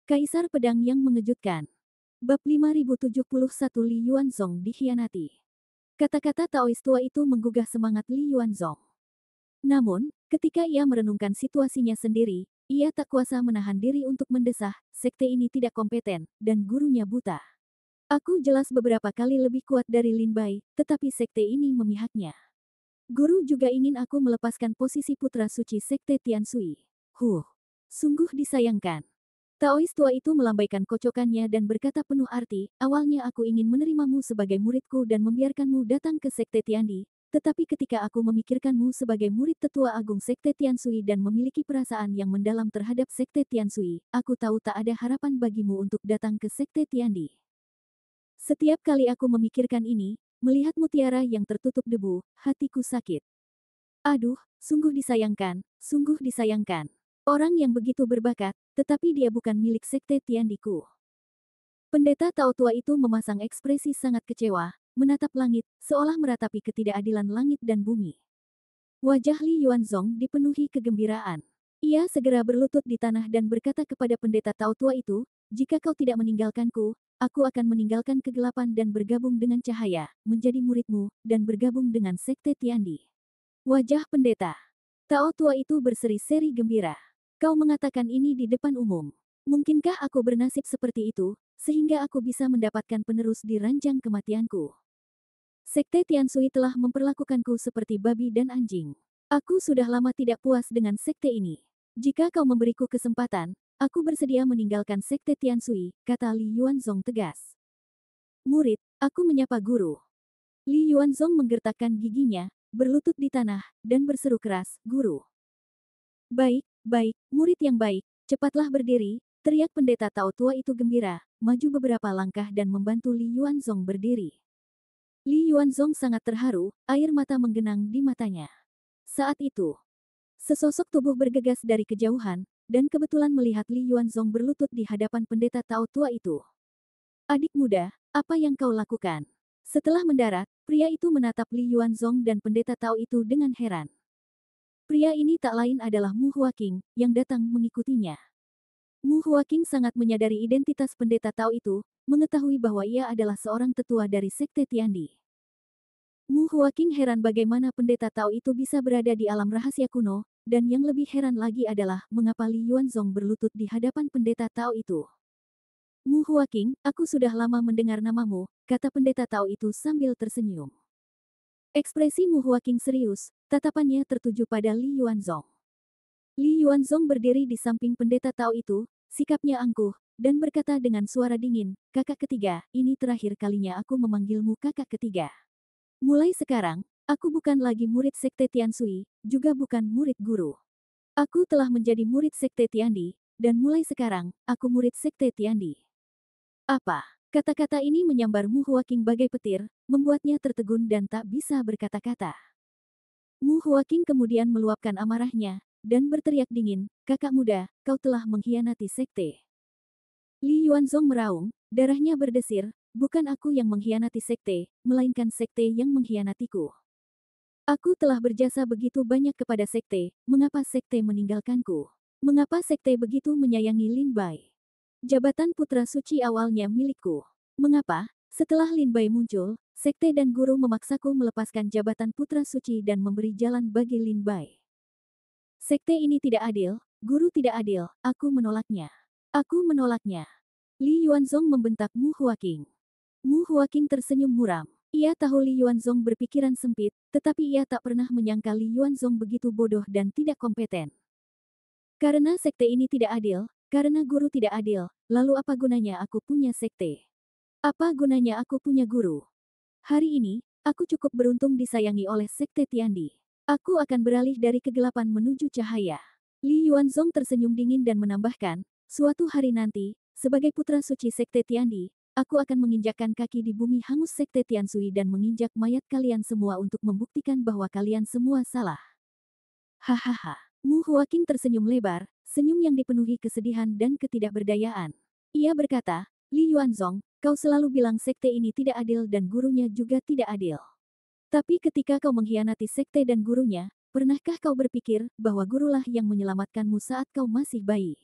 Kaisar Pedang yang Mengejutkan. Bab 5071 Li Yuanzong dikhianati. Kata-kata Taois tua itu menggugah semangat Li Yuanzong. Namun, ketika ia merenungkan situasinya sendiri, ia tak kuasa menahan diri untuk mendesah, sekte ini tidak kompeten, dan gurunya buta. Aku jelas beberapa kali lebih kuat dari Lin Bai, tetapi sekte ini memihaknya. Guru juga ingin aku melepaskan posisi putra suci sekte Tiansui. Sungguh disayangkan. Taois tua itu melambaikan kocokannya dan berkata penuh arti, awalnya aku ingin menerimamu sebagai muridku dan membiarkanmu datang ke sekte Tiandi, tetapi ketika aku memikirkanmu sebagai murid tetua agung sekte Tiansui dan memiliki perasaan yang mendalam terhadap sekte Tiansui, aku tahu tak ada harapan bagimu untuk datang ke sekte Tiandi. Setiap kali aku memikirkan ini, melihat mutiara yang tertutup debu, hatiku sakit. Aduh, sungguh disayangkan, sungguh disayangkan. Orang yang begitu berbakat, tetapi dia bukan milik sekte Tiandiku. Pendeta Tao tua itu memasang ekspresi sangat kecewa, menatap langit, seolah meratapi ketidakadilan langit dan bumi. Wajah Li Yuanzong dipenuhi kegembiraan. Ia segera berlutut di tanah dan berkata kepada pendeta Tao tua itu, jika kau tidak meninggalkanku, aku akan meninggalkan kegelapan dan bergabung dengan cahaya, menjadi muridmu, dan bergabung dengan sekte Tiandi. Wajah pendeta Tao tua itu berseri-seri gembira. Kau mengatakan ini di depan umum. Mungkinkah aku bernasib seperti itu, sehingga aku bisa mendapatkan penerus di ranjang kematianku? Sekte Tiansui telah memperlakukanku seperti babi dan anjing. Aku sudah lama tidak puas dengan sekte ini. Jika kau memberiku kesempatan, aku bersedia meninggalkan sekte Tiansui, kata Li Yuanzong tegas. Murid, aku menyapa guru. Li Yuanzong menggertakkan giginya, berlutut di tanah, dan berseru keras, guru. Baik, baik, murid yang baik, cepatlah berdiri, teriak pendeta Tao tua itu gembira, maju beberapa langkah dan membantu Li Yuanzong berdiri. Li Yuanzong sangat terharu, air mata menggenang di matanya. Saat itu, sesosok tubuh bergegas dari kejauhan, dan kebetulan melihat Li Yuanzong berlutut di hadapan pendeta Tao tua itu. Adik muda, apa yang kau lakukan? Setelah mendarat, pria itu menatap Li Yuanzong dan pendeta Tao itu dengan heran. Pria ini tak lain adalah Mu Huaqing, yang datang mengikutinya. Mu Huaqing sangat menyadari identitas pendeta Tao itu, mengetahui bahwa ia adalah seorang tetua dari sekte Tiandi. Mu Huaqing heran bagaimana pendeta Tao itu bisa berada di alam rahasia kuno, dan yang lebih heran lagi adalah mengapa Li Yuanzong berlutut di hadapan pendeta Tao itu. Mu Huaqing, aku sudah lama mendengar namamu, kata pendeta Tao itu sambil tersenyum. Ekspresi Mu Huaqing serius, tatapannya tertuju pada Li Yuanzong. Li Yuanzong berdiri di samping pendeta Tao itu, sikapnya angkuh, dan berkata dengan suara dingin, kakak ketiga, ini terakhir kalinya aku memanggilmu kakak ketiga. Mulai sekarang, aku bukan lagi murid sekte Tiansui, juga bukan murid guru. Aku telah menjadi murid sekte Tiandi, dan mulai sekarang, aku murid sekte Tiandi. Apa? Kata-kata ini menyambar Mu Huaqing bagai petir, membuatnya tertegun dan tak bisa berkata-kata. Mu Huaqing kemudian meluapkan amarahnya, dan berteriak dingin, kakak muda, kau telah mengkhianati sekte. Li Yuanzong meraung, darahnya berdesir, bukan aku yang mengkhianati sekte, melainkan sekte yang mengkhianatiku. Aku telah berjasa begitu banyak kepada sekte, mengapa sekte meninggalkanku? Mengapa sekte begitu menyayangi Lin Bai? Jabatan putra suci awalnya milikku. Mengapa, setelah Lin Bai muncul, sekte dan guru memaksaku melepaskan jabatan putra suci dan memberi jalan bagi Lin Bai? Sekte ini tidak adil, guru tidak adil, aku menolaknya. Aku menolaknya. Li Yuanzong membentak Mu Huaqing. Mu Huaqing tersenyum muram. Ia tahu Li Yuanzong berpikiran sempit, tetapi ia tak pernah menyangka Li Yuanzong begitu bodoh dan tidak kompeten. Karena sekte ini tidak adil, karena guru tidak adil, lalu apa gunanya aku punya sekte? Apa gunanya aku punya guru? Hari ini, aku cukup beruntung disayangi oleh sekte Tiandi. Aku akan beralih dari kegelapan menuju cahaya. Li Yuanzong tersenyum dingin dan menambahkan, suatu hari nanti, sebagai putra suci sekte Tiandi, aku akan menginjakkan kaki di bumi hangus sekte Tiansui dan menginjak mayat kalian semua untuk membuktikan bahwa kalian semua salah. Hahaha. Mu Huaqing tersenyum lebar, senyum yang dipenuhi kesedihan dan ketidakberdayaan. Ia berkata, Li Yuanzong, kau selalu bilang sekte ini tidak adil dan gurunya juga tidak adil. Tapi ketika kau mengkhianati sekte dan gurunya, pernahkah kau berpikir bahwa gurulah yang menyelamatkanmu saat kau masih bayi?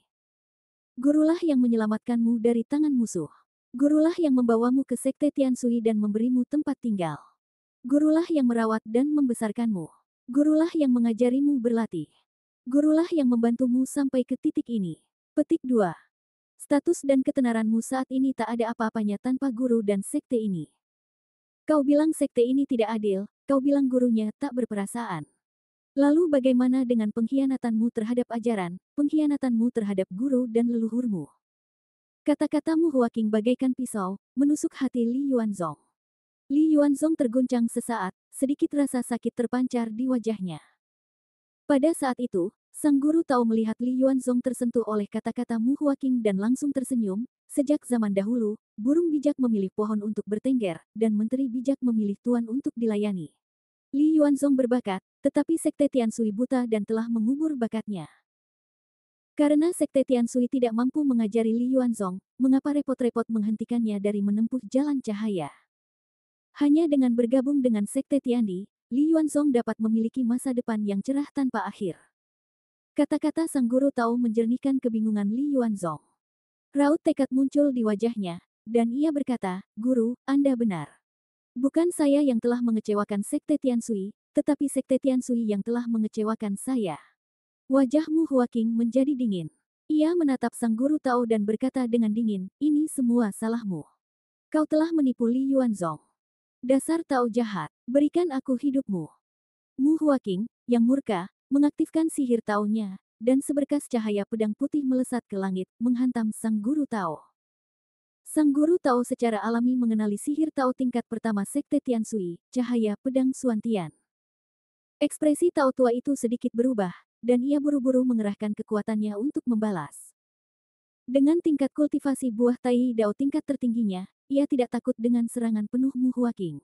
Gurulah yang menyelamatkanmu dari tangan musuh. Gurulah yang membawamu ke Sekte Tiansui dan memberimu tempat tinggal. Gurulah yang merawat dan membesarkanmu. Gurulah yang mengajarimu berlatih. Gurulah yang membantumu sampai ke titik ini. Petik 2. Status dan ketenaranmu saat ini tak ada apa-apanya tanpa guru dan sekte ini. Kau bilang sekte ini tidak adil, kau bilang gurunya tak berperasaan. Lalu bagaimana dengan pengkhianatanmu terhadap ajaran, pengkhianatanmu terhadap guru dan leluhurmu? Kata-katamu Huaking bagaikan pisau, menusuk hati Li Yuanzong. Li Yuanzong terguncang sesaat, sedikit rasa sakit terpancar di wajahnya. Pada saat itu, sang guru tahu melihat Li Yuanzong tersentuh oleh kata-kata Mu Huaking dan langsung tersenyum. Sejak zaman dahulu, burung bijak memilih pohon untuk bertengger, dan menteri bijak memilih tuan untuk dilayani. Li Yuanzong berbakat, tetapi Sekte Tiansui buta dan telah mengubur bakatnya. Karena Sekte Tiansui tidak mampu mengajari Li Yuanzong, mengapa repot-repot menghentikannya dari menempuh jalan cahaya? Hanya dengan bergabung dengan Sekte Tiandi, Li Yuanzong dapat memiliki masa depan yang cerah tanpa akhir. Kata-kata sang guru tahu menjernihkan kebingungan Li Yuanzong. Raut tekad muncul di wajahnya, dan ia berkata, "Guru, Anda benar. Bukan saya yang telah mengecewakan Sekte Tiansui, tetapi Sekte Tiansui yang telah mengecewakan saya." Wajah Mu Huaking menjadi dingin. Ia menatap sang guru Tao dan berkata dengan dingin, "Ini semua salahmu. Kau telah menipu Li Yuanzong. Dasar Tao jahat, berikan aku hidupmu." Mu Huaking, yang murka, mengaktifkan sihir Tao-nya, dan seberkas cahaya pedang putih melesat ke langit, menghantam sang guru Tao. Sang guru Tao secara alami mengenali sihir Tao tingkat pertama Sekte Tiansui, cahaya pedang Suantian. Ekspresi Tao tua itu sedikit berubah, dan ia buru-buru mengerahkan kekuatannya untuk membalas. Dengan tingkat kultivasi buah Tai Dao tingkat tertingginya, ia tidak takut dengan serangan penuh Mu Huaking.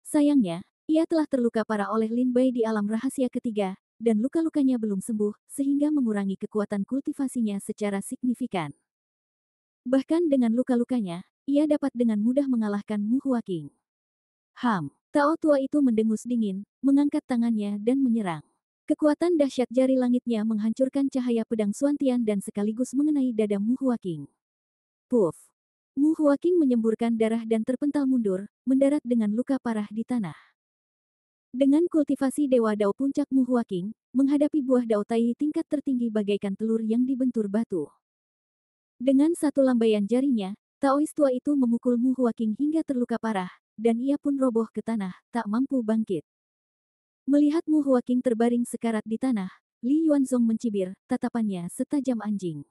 Sayangnya, ia telah terluka parah oleh Lin Bai di alam rahasia ketiga, dan luka-lukanya belum sembuh, sehingga mengurangi kekuatan kultivasinya secara signifikan. Bahkan dengan luka-lukanya, ia dapat dengan mudah mengalahkan Mu Huaking. Tao tua itu mendengus dingin, mengangkat tangannya dan menyerang. Kekuatan dahsyat jari langitnya menghancurkan cahaya pedang Suantian dan sekaligus mengenai dada Mu Huaking. Puff! Mu Huaking menyemburkan darah dan terpental mundur, mendarat dengan luka parah di tanah. Dengan kultivasi Dewa Dao puncak Mu Huaking, menghadapi buah Dao Tai tingkat tertinggi bagaikan telur yang dibentur batu. Dengan satu lambaian jarinya, Taois tua itu memukul Mu Huaking hingga terluka parah, dan ia pun roboh ke tanah, tak mampu bangkit. Melihat Mu Huaking terbaring sekarat di tanah, Li Yuanzong mencibir, tatapannya setajam anjing.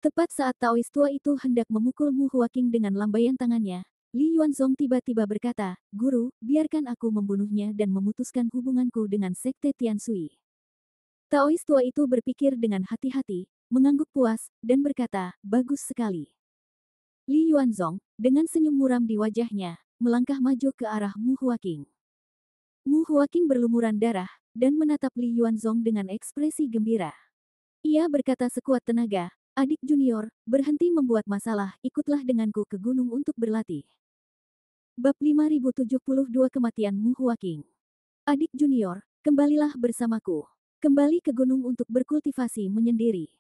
Tepat saat Taois tua itu hendak memukul Mu Huaking dengan lambaian tangannya, Li Yuanzong tiba-tiba berkata, "Guru, biarkan aku membunuhnya dan memutuskan hubunganku dengan Sekte Tiansui." Taois tua itu berpikir dengan hati-hati, mengangguk puas, dan berkata, "Bagus sekali." Li Yuanzong, dengan senyum muram di wajahnya, melangkah maju ke arah Mu Huaking. Mu Huaking berlumuran darah, dan menatap Li Yuanzong dengan ekspresi gembira. Ia berkata sekuat tenaga, "Adik junior, berhenti membuat masalah, ikutlah denganku ke gunung untuk berlatih." Bab 5072 Kematian Mu Huaking. Adik junior, kembalilah bersamaku. Kembali ke gunung untuk berkultivasi menyendiri.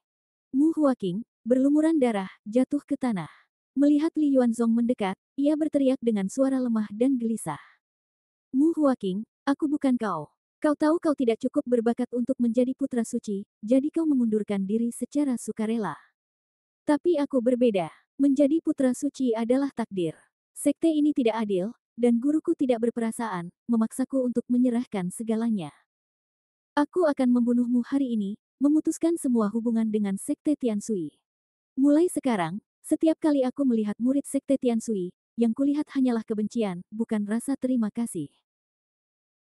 Mu Huaking, berlumuran darah, jatuh ke tanah. Melihat Li Yuanzong mendekat, ia berteriak dengan suara lemah dan gelisah. "Mu Huaking, aku bukan kau. Kau tahu kau tidak cukup berbakat untuk menjadi putra suci, jadi kau mengundurkan diri secara sukarela. Tapi aku berbeda. Menjadi putra suci adalah takdir. Sekte ini tidak adil, dan guruku tidak berperasaan, memaksaku untuk menyerahkan segalanya. Aku akan membunuhmu hari ini, memutuskan semua hubungan dengan Sekte Tiansui. Mulai sekarang, setiap kali aku melihat murid Sekte Tiansui, yang kulihat hanyalah kebencian, bukan rasa terima kasih."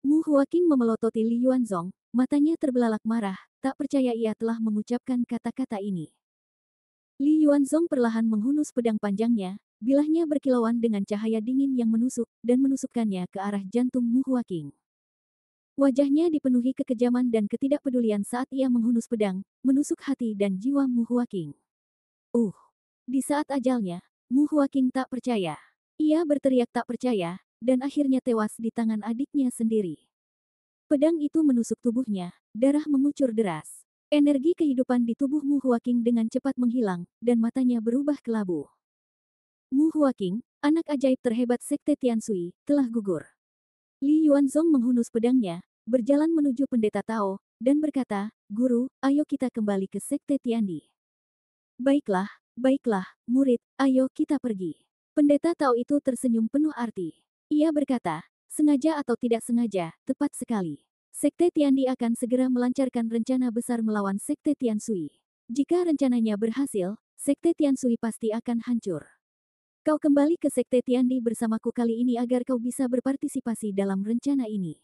Mu Huaking memelototi Li Yuanzong, matanya terbelalak marah, tak percaya ia telah mengucapkan kata-kata ini. Li Yuanzong perlahan menghunus pedang panjangnya, bilahnya berkilauan dengan cahaya dingin yang menusuk, dan menusukkannya ke arah jantung Mu Huaking. Wajahnya dipenuhi kekejaman dan ketidakpedulian saat ia menghunus pedang, menusuk hati dan jiwa Mu Huaking. Di saat ajalnya, Mu Huaking tak percaya. Ia berteriak tak percaya, dan akhirnya tewas di tangan adiknya sendiri. Pedang itu menusuk tubuhnya, darah mengucur deras. Energi kehidupan di tubuh Mu Huaqing dengan cepat menghilang, dan matanya berubah kelabu. Mu Huaqing, anak ajaib terhebat Sekte Tianshui, telah gugur. Li Yuanzong menghunus pedangnya, berjalan menuju pendeta Tao, dan berkata, "Guru, ayo kita kembali ke Sekte Tiandi." "Baiklah, baiklah, murid, ayo kita pergi." Pendeta Tao itu tersenyum penuh arti. Ia berkata, "Sengaja atau tidak sengaja, tepat sekali. Sekte Tiandi akan segera melancarkan rencana besar melawan Sekte Tianshui. Jika rencananya berhasil, Sekte Tianshui pasti akan hancur. Kau kembali ke Sekte Tiandi bersamaku kali ini agar kau bisa berpartisipasi dalam rencana ini.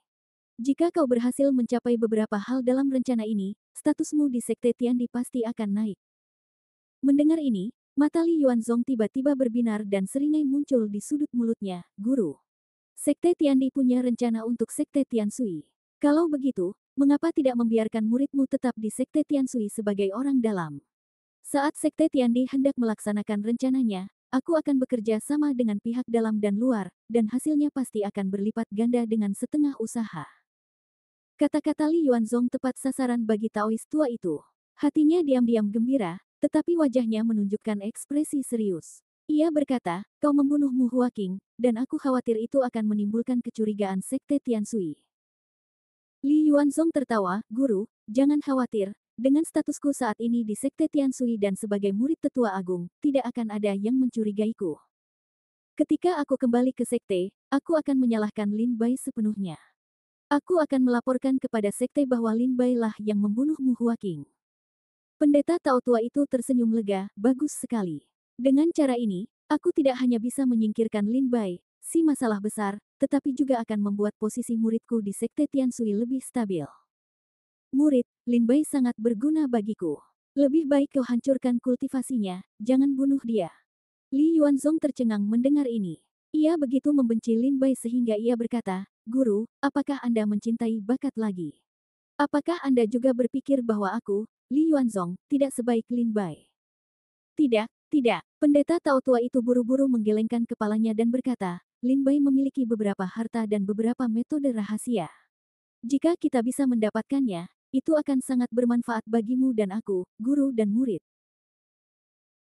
Jika kau berhasil mencapai beberapa hal dalam rencana ini, statusmu di Sekte Tiandi pasti akan naik." Mendengar ini, mata Li Yuanzong tiba-tiba berbinar dan seringai muncul di sudut mulutnya. "Guru, Sekte Tiandi punya rencana untuk Sekte Tianshui. Kalau begitu, mengapa tidak membiarkan muridmu tetap di Sekte Tianshui sebagai orang dalam? Saat Sekte Tiandi hendak melaksanakan rencananya, aku akan bekerja sama dengan pihak dalam dan luar, dan hasilnya pasti akan berlipat ganda dengan setengah usaha." Kata-kata Li Yuanzong tepat sasaran bagi Taois tua itu. Hatinya diam-diam gembira, tetapi wajahnya menunjukkan ekspresi serius. Ia berkata, "Kau membunuh Mu Huaqing, dan aku khawatir itu akan menimbulkan kecurigaan Sekte Tianshui." Li Yuanzong tertawa, "Guru, jangan khawatir, dengan statusku saat ini di Sekte Tianshui dan sebagai murid tetua agung, tidak akan ada yang mencurigaiku. Ketika aku kembali ke Sekte, aku akan menyalahkan Lin Bai sepenuhnya. Aku akan melaporkan kepada Sekte bahwa Lin Bai lah yang membunuh Mu Huaqing." Pendeta Tao tua itu tersenyum lega, "Bagus sekali. Dengan cara ini, aku tidak hanya bisa menyingkirkan Lin Bai, si masalah besar, tetapi juga akan membuat posisi muridku di Sekte Tianshui lebih stabil. Murid, Lin Bai sangat berguna bagiku. Lebih baik kau hancurkan kultivasinya, jangan bunuh dia." Li Yuanzong tercengang mendengar ini. Ia begitu membenci Lin Bai sehingga ia berkata, "Guru, apakah Anda mencintai bakat lagi? Apakah Anda juga berpikir bahwa aku, Li Yuanzong, tidak sebaik Lin Bai?" "Tidak, tidak." Pendeta Tao tua itu buru-buru menggelengkan kepalanya dan berkata, "Lin Bai memiliki beberapa harta dan beberapa metode rahasia. Jika kita bisa mendapatkannya, itu akan sangat bermanfaat bagimu dan aku, guru dan murid."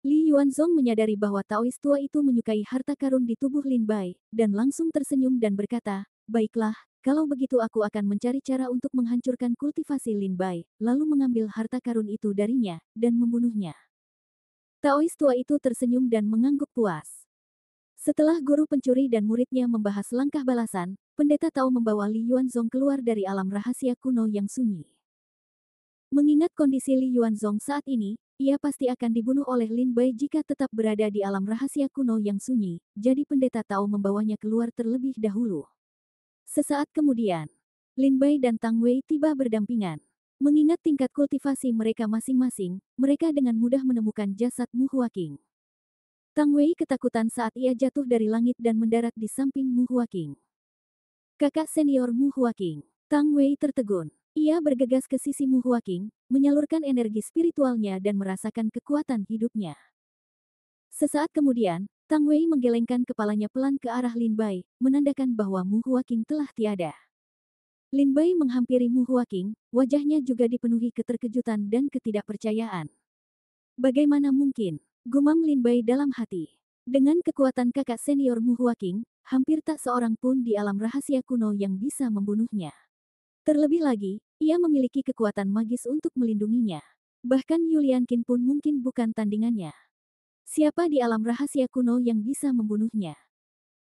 Li Yuanzong menyadari bahwa Taois tua itu menyukai harta karun di tubuh Lin Bai, dan langsung tersenyum dan berkata, "Baiklah, kalau begitu aku akan mencari cara untuk menghancurkan kultivasi Lin Bai, lalu mengambil harta karun itu darinya, dan membunuhnya." Taois tua itu tersenyum dan mengangguk puas. Setelah guru pencuri dan muridnya membahas langkah balasan, pendeta Tao membawa Li Yuanzong keluar dari alam rahasia kuno yang sunyi. Mengingat kondisi Li Yuanzong saat ini, ia pasti akan dibunuh oleh Lin Bai jika tetap berada di alam rahasia kuno yang sunyi, jadi pendeta Tao membawanya keluar terlebih dahulu. Sesaat kemudian, Lin Bai dan Tang Wei tiba berdampingan. Mengingat tingkat kultivasi mereka masing-masing, mereka dengan mudah menemukan jasad Mu Huaqing. Tang Wei ketakutan saat ia jatuh dari langit dan mendarat di samping Mu Huaqing. "Kakak senior Mu Huaqing." Tang Wei tertegun. Ia bergegas ke sisi Mu Huaqing, menyalurkan energi spiritualnya dan merasakan kekuatan hidupnya. Sesaat kemudian, Tang Wei menggelengkan kepalanya pelan ke arah Lin Bai, menandakan bahwa Mu Huaqing telah tiada. Lin Bai menghampiri Mu Huaqing, wajahnya juga dipenuhi keterkejutan dan ketidakpercayaan. "Bagaimana mungkin?" gumam Lin Bai dalam hati. Dengan kekuatan kakak senior Mu Huaqing, hampir tak seorang pun di alam rahasia kuno yang bisa membunuhnya. Terlebih lagi, ia memiliki kekuatan magis untuk melindunginya. Bahkan Yulian Qin pun mungkin bukan tandingannya. Siapa di alam rahasia kuno yang bisa membunuhnya?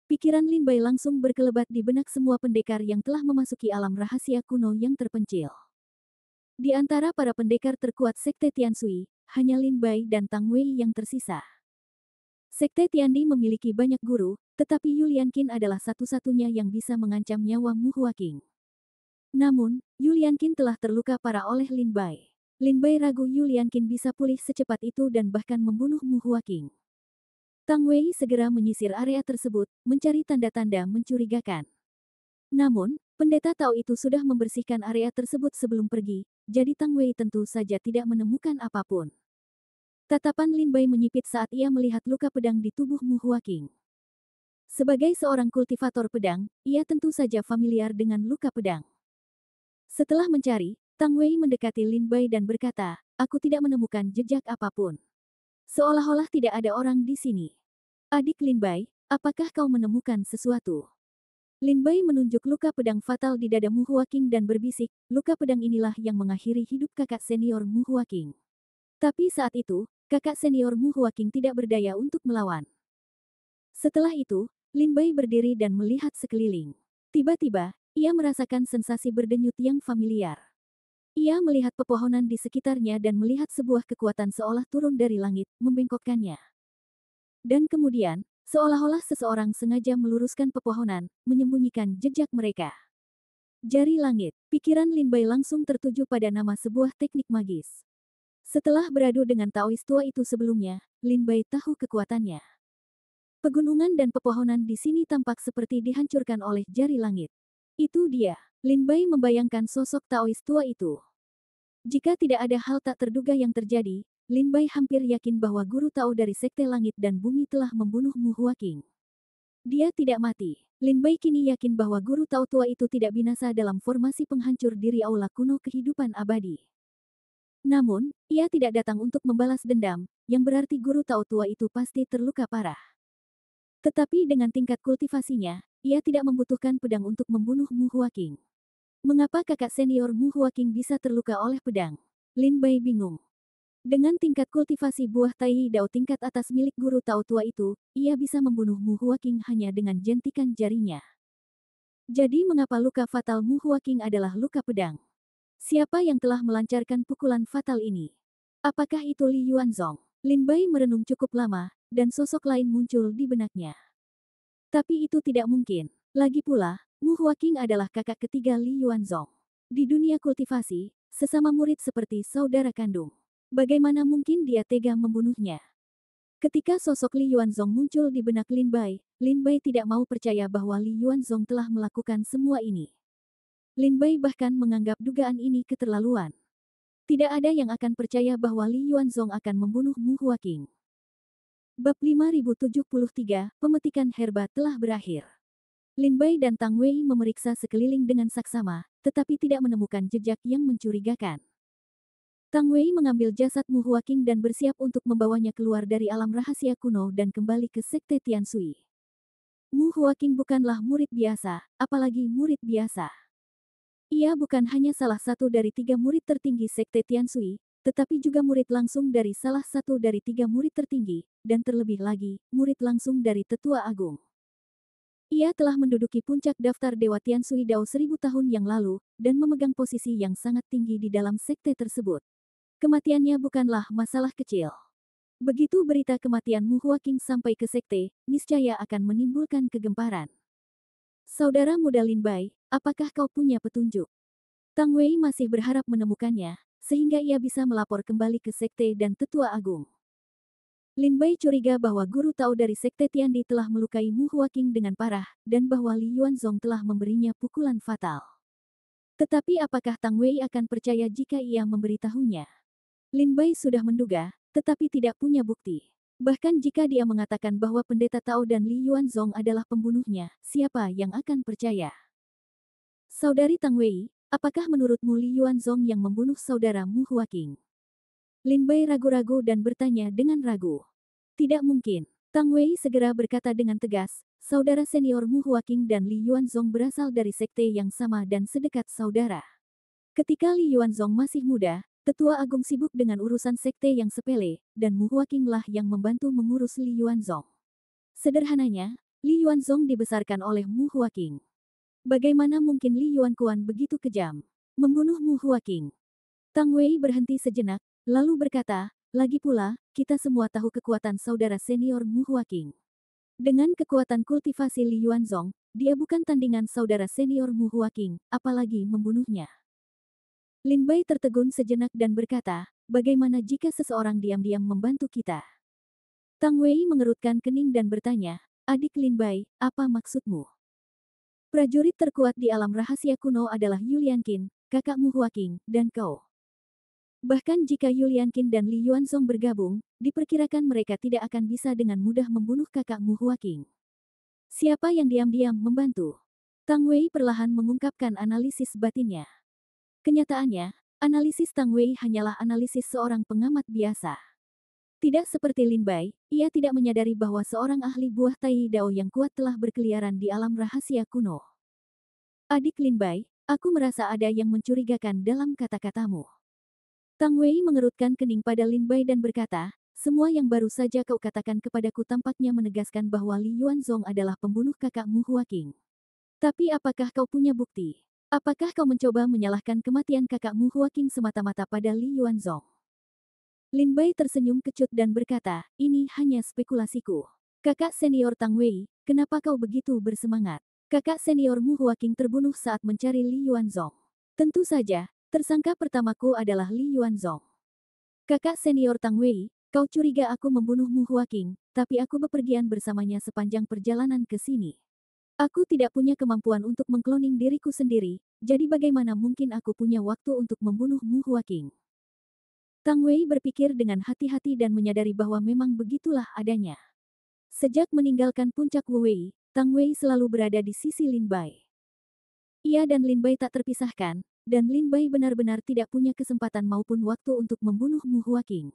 Pikiran Lin Bai langsung berkelebat di benak semua pendekar yang telah memasuki alam rahasia kuno yang terpencil. Di antara para pendekar terkuat Sekte Tianshui, hanya Lin Bai dan Tang Wei yang tersisa. Sekte Tiandi memiliki banyak guru, tetapi Yulian Qin adalah satu-satunya yang bisa mengancam nyawa Mu Huaqing. Namun, Yulian Qin telah terluka parah oleh Lin Bai. Lin Bai ragu Yulian Qin bisa pulih secepat itu dan bahkan membunuh Mu Huaqing. Tang Wei segera menyisir area tersebut, mencari tanda-tanda mencurigakan. Namun, pendeta Tao itu sudah membersihkan area tersebut sebelum pergi, jadi Tang Wei tentu saja tidak menemukan apapun. Tatapan Lin Bai menyipit saat ia melihat luka pedang di tubuh Mu Huaqing. Sebagai seorang kultivator pedang, ia tentu saja familiar dengan luka pedang. Setelah mencari, Tang Wei mendekati Lin Bai dan berkata, aku tidak menemukan jejak apapun. Seolah-olah tidak ada orang di sini. Adik Lin Bai, apakah kau menemukan sesuatu? Lin Bai menunjuk luka pedang fatal di dada Mu Huaqing dan berbisik, luka pedang inilah yang mengakhiri hidup kakak senior Mu Huaqing. Tapi saat itu, kakak senior Mu Huaqing tidak berdaya untuk melawan. Setelah itu, Lin Bai berdiri dan melihat sekeliling. Tiba-tiba, ia merasakan sensasi berdenyut yang familiar. Ia melihat pepohonan di sekitarnya dan melihat sebuah kekuatan seolah turun dari langit, membengkokkannya. Dan kemudian, seolah-olah seseorang sengaja meluruskan pepohonan, menyembunyikan jejak mereka. Jari langit, pikiran Lin Bai langsung tertuju pada nama sebuah teknik magis. Setelah beradu dengan Taois tua itu sebelumnya, Lin Bai tahu kekuatannya. Pegunungan dan pepohonan di sini tampak seperti dihancurkan oleh jari langit. Itu dia. Lin Bai membayangkan sosok Taois tua itu. Jika tidak ada hal tak terduga yang terjadi, Lin Bai hampir yakin bahwa guru Tao dari Sekte Langit dan Bumi telah membunuh Mu Huaqing. Dia tidak mati. Lin Bai kini yakin bahwa guru Tao tua itu tidak binasa dalam formasi penghancur diri aula kuno kehidupan abadi. Namun, ia tidak datang untuk membalas dendam, yang berarti guru Tao tua itu pasti terluka parah. Tetapi dengan tingkat kultivasinya, ia tidak membutuhkan pedang untuk membunuh Mu Huaqing. Mengapa kakak senior Mu Huaqing bisa terluka oleh pedang? Lin Bai bingung. Dengan tingkat kultivasi buah Tai Dao tingkat atas milik guru Tao tua itu, ia bisa membunuh Mu Huaqing hanya dengan jentikan jarinya. Jadi mengapa luka fatal Mu Huaqing adalah luka pedang? Siapa yang telah melancarkan pukulan fatal ini? Apakah itu Li Yuanzong? Lin Bai merenung cukup lama, dan sosok lain muncul di benaknya. Tapi itu tidak mungkin. Lagi pula, Mu Huaqing adalah kakak ketiga Li Yuanzong. Di dunia kultivasi, sesama murid seperti saudara kandung. Bagaimana mungkin dia tega membunuhnya? Ketika sosok Li Yuanzong muncul di benak Lin Bai tidak mau percaya bahwa Li Yuanzong telah melakukan semua ini. Lin Bai bahkan menganggap dugaan ini keterlaluan. Tidak ada yang akan percaya bahwa Li Yuanzong akan membunuh Mu Huaqing. Bab 5073, Pemetikan Herba telah berakhir. Lin Bai dan Tang Wei memeriksa sekeliling dengan saksama, tetapi tidak menemukan jejak yang mencurigakan. Tang Wei mengambil jasad Mu Huaqing dan bersiap untuk membawanya keluar dari alam rahasia kuno dan kembali ke Sekte Tianshui. Mu Huaqing bukanlah murid biasa, apalagi murid biasa. Ia bukan hanya salah satu dari 3 murid tertinggi Sekte Tianshui, tetapi juga murid langsung dari salah satu dari 3 murid tertinggi, dan terlebih lagi, murid langsung dari Tetua Agung. Ia telah menduduki puncak daftar Dewa Tianshui Dao 1000 tahun yang lalu, dan memegang posisi yang sangat tinggi di dalam sekte tersebut. Kematiannya bukanlah masalah kecil. Begitu berita kematian Mu Huaqing sampai ke sekte, niscaya akan menimbulkan kegemparan. Saudara muda Lin Bai, apakah kau punya petunjuk? Tang Wei masih berharap menemukannya, sehingga ia bisa melapor kembali ke sekte dan Tetua Agung. Lin Bai curiga bahwa guru Tao dari Sekte Tiandi telah melukai Mu Huaqing dengan parah, dan bahwa Li Yuanzong telah memberinya pukulan fatal. Tetapi apakah Tang Wei akan percaya jika ia memberitahunya? Lin Bai sudah menduga, tetapi tidak punya bukti. Bahkan jika dia mengatakan bahwa pendeta Tao dan Li Yuanzong adalah pembunuhnya, siapa yang akan percaya? Saudari Tang Wei, apakah menurutmu Li Yuanzong yang membunuh saudara Mu Huaqing? Lin Bai ragu-ragu dan bertanya dengan ragu. Tidak mungkin. Tang Wei segera berkata dengan tegas, saudara senior Mu Huaqing dan Li Yuanzong berasal dari sekte yang sama dan sedekat saudara. Ketika Li Yuanzong masih muda, Tetua Agung sibuk dengan urusan sekte yang sepele, dan Mu Huaqing lah yang membantu mengurus Li Yuanzong. Sederhananya, Li Yuanzong dibesarkan oleh Mu Huaqing. Bagaimana mungkin Li Yuankuan begitu kejam? Membunuh Mu Huaqing. Tang Wei berhenti sejenak, lalu berkata, lagi pula, kita semua tahu kekuatan saudara senior Mu Huaqing. Dengan kekuatan kultivasi Li Yuanzong, dia bukan tandingan saudara senior Mu Huaqing, apalagi membunuhnya. Lin Bai tertegun sejenak dan berkata, bagaimana jika seseorang diam-diam membantu kita? Tang Wei mengerutkan kening dan bertanya, adik Lin Bai, apa maksudmu? Prajurit terkuat di alam rahasia kuno adalah Yulian Qin, kakak Mu Huaqing, dan kau. Bahkan jika Yulian Qin dan Li Yuanzong bergabung, diperkirakan mereka tidak akan bisa dengan mudah membunuh kakak Mu Huaqing. Siapa yang diam-diam membantu? Tang Wei perlahan mengungkapkan analisis batinnya. Kenyataannya, Analisis Tang Wei hanyalah analisis seorang pengamat biasa. Tidak seperti Lin Bai, ia tidak menyadari bahwa seorang ahli buah Tai Dao yang kuat telah berkeliaran di alam rahasia kuno. Adik Lin Bai, aku merasa ada yang mencurigakan dalam kata-katamu. Tang Wei mengerutkan kening pada Lin Bai dan berkata, semua yang baru saja kau katakan kepadaku tampaknya menegaskan bahwa Li Yuanzong adalah pembunuh kakakmu Hua Qing. Tapi apakah kau punya bukti? Apakah kau mencoba menyalahkan kematian kakakmu Hua Qing semata-mata pada Li Yuanzong? Lin Bai tersenyum kecut dan berkata, ini hanya spekulasiku. Kakak senior Tang Wei, kenapa kau begitu bersemangat? Kakak seniormu Hua Qing terbunuh saat mencari Li Yuanzong. Tentu saja, tersangka pertamaku adalah Li Yuanzong. Kakak senior Tang Wei, kau curiga aku membunuhmu Hua Qing, tapi aku bepergian bersamanya sepanjang perjalanan ke sini. Aku tidak punya kemampuan untuk mengkloning diriku sendiri, jadi bagaimana mungkin aku punya waktu untuk membunuhmu Hua Qing? Tang Wei berpikir dengan hati-hati dan menyadari bahwa memang begitulah adanya. Sejak meninggalkan puncak Wu Wei, Tang Wei selalu berada di sisi Lin Bai. Ia dan Lin Bai tak terpisahkan, dan Lin Bai benar-benar tidak punya kesempatan maupun waktu untuk membunuh Mu Hua Qing.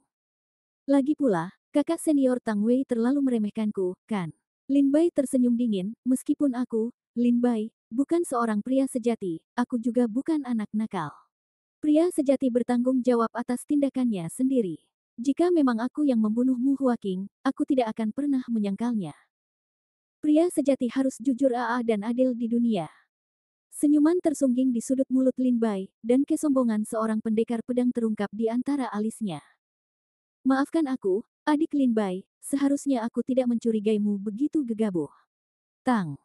Lagi pula, kakak senior Tang Wei terlalu meremehkanku, kan? Lin Bai tersenyum dingin, meskipun aku, Lin Bai, bukan seorang pria sejati, aku juga bukan anak nakal. Pria sejati bertanggung jawab atas tindakannya sendiri. Jika memang aku yang membunuh Mu Hua Qing, aku tidak akan pernah menyangkalnya. Pria sejati harus jujur dan adil di dunia. Senyuman tersungging di sudut mulut Lin Bai, dan kesombongan seorang pendekar pedang terungkap di antara alisnya. Maafkan aku, adik Lin Bai, seharusnya aku tidak mencurigaimu begitu gegabah. Tang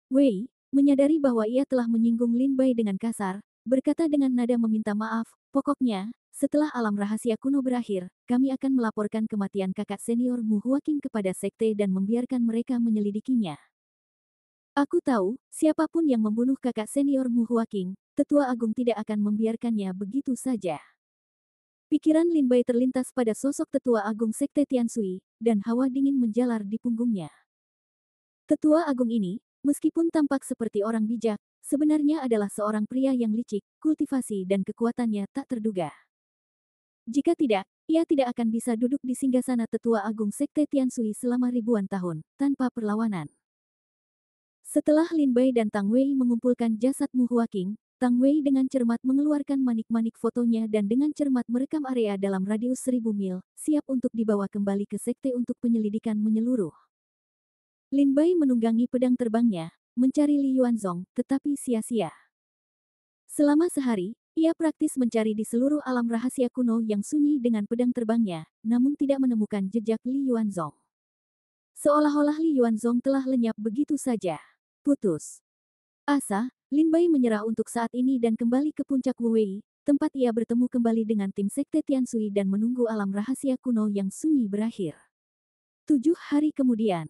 Wei, menyadari bahwa ia telah menyinggung Lin Bai dengan kasar, berkata dengan nada meminta maaf, pokoknya, setelah alam rahasia kuno berakhir, kami akan melaporkan kematian kakak senior Mu Hua Qing kepada sekte dan membiarkan mereka menyelidikinya. Aku tahu, siapapun yang membunuh kakak senior Mu Hua Qing, Tetua Agung tidak akan membiarkannya begitu saja. Pikiran Lin Bai terlintas pada sosok Tetua Agung Sekte Tianshui, dan hawa dingin menjalar di punggungnya. Tetua Agung ini, meskipun tampak seperti orang bijak, sebenarnya adalah seorang pria yang licik, kultivasi dan kekuatannya tak terduga. Jika tidak, ia tidak akan bisa duduk di singgasana Tetua Agung Sekte Tianshui selama ribuan tahun, tanpa perlawanan. Setelah Lin Bai dan Tang Wei mengumpulkan jasad Mu Hua Qing, Tang Wei dengan cermat mengeluarkan manik-manik fotonya dan dengan cermat merekam area dalam radius 1000 mil, siap untuk dibawa kembali ke sekte untuk penyelidikan menyeluruh. Lin Bai menunggangi pedang terbangnya, mencari Li Yuanzong, tetapi sia-sia. Selama sehari, ia praktis mencari di seluruh alam rahasia kuno yang sunyi dengan pedang terbangnya, namun tidak menemukan jejak Li Yuanzong. Seolah-olah Li Yuanzong telah lenyap begitu saja. Putus asa, Lin Bai menyerah untuk saat ini dan kembali ke puncak Wu Wei, tempat ia bertemu kembali dengan tim sekte Tianshui dan menunggu alam rahasia kuno yang sunyi berakhir. 7 hari kemudian,